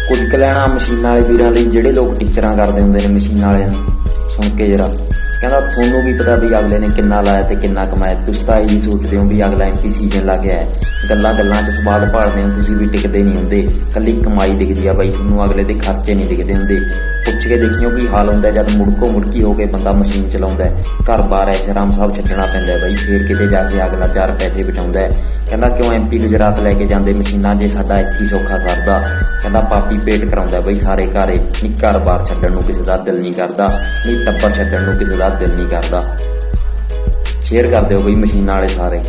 ਕੁਝ ਕੁ ਲੈਣਾ ਮਸ਼ੀਨਾਂ ਵਾਲੇ ਵੀਰਾਂ ਲਈ ਜਿਹੜੇ ਲੋਕ ਟੀਚਰਾਂ ਕਰਦੇ ਹੁੰਦੇ ਨੇ ਮਸ਼ੀਨਾਂ ਵਾਲਿਆਂ ਨੂੰ ਸੁਣ ਕੇ ਜਰਾ ਕਹਿੰਦਾ ਤੁਹਾਨੂੰ ਵੀ ਪਤਾ ਵੀ ਅਗਲੇ ਨੇ ਕਿੰਨਾ ਲਾਇਆ ਤੇ ਕਿੰਨਾ ਕਮਾਇਆ। ਤੁਸੀਂ ਤਾਂ ਇਹੀ ਸੋਚਦੇ ਹੋ ਵੀ ਅਗਲਾ MP ਸੀਜ਼ਨ ਲੱਗ ਗਿਆ ਹੈ। ਗੱਲਾਂ 'ਚ ਸਵਾਦ ਭਾਲਦੇ ਹੋ ਤੁਸੀਂ ਵੀ, ਟਿਕਦੇ ਨਹੀਂ ਹੁੰਦੇ। ਕੱਲੀ ਕਮਾਈ ਦਿਖਦੀ ਆ ਬਾਈ ਤੁਹਾਨੂੰ, ਅਗਲੇ ਦੇ ਖਰਚੇ ਨਹੀਂ ਦਿਖਦੇ ਹੁੰਦੇ। ਪੁੱਛ ਕੇ ਦੇਖਿਓ ਕੀ ਹਾਲ ਹੁੰਦਾ ਜਦ ਮੁੜਕੀ ਹੋ ਕੇ ਬੰਦਾ ਮਸ਼ੀਨ ਚਲਾਉਂਦਾ ਹੈ। ਘਰ ਬਾਰ ਐਸ਼ਾਰਾਮ ਸਭ ਛੱਡਣਾ ਪੈਂਦਾ ਬਾਈ, ਫੇਰ ਕਿਤੇ ਜਾ ਕੇ ਅਗਲਾ 4 ਪੈਸੇ ਬਚਾਉਂਦਾ ਹੈ। ਕਹਿੰਦਾ ਕਿਉਂ MP ਗੁਜਰਾਤ ਲੈ ਕੇ ਜਾਂਦੇ ਮਸ਼ੀਨਾਂ ਜੇ ਸਾਡਾ ਇੱਥੇ ਸੌਖਾ ਸਰਦਾ। ਕਹਿੰਦਾ ਪਾਪੀ ਪੇਟ ਕਰਾਉਂਦਾ ਬਈ ਸਾਰੇ ਘਰੇ, ਨੀ ਘਰ ਬਾਰ ਛੱਡਣ ਨੂੰ ਕਿਸੇ ਦਾ ਦਿਲ ਨਹੀਂ ਕਰਦਾ, ਨੀ ਟੱਬਰ ਛੱਡਣ ਨੂੰ ਕਿਸੇ ਦਾ ਦਿਲ ਨਹੀਂ ਕਰਦਾ। ਸ਼ੇਅਰ ਕਰ ਦਿਓ ਬਈ ਮਸ਼ੀਨਾਂ ਵਾਲੇ ਸਾਰੇ।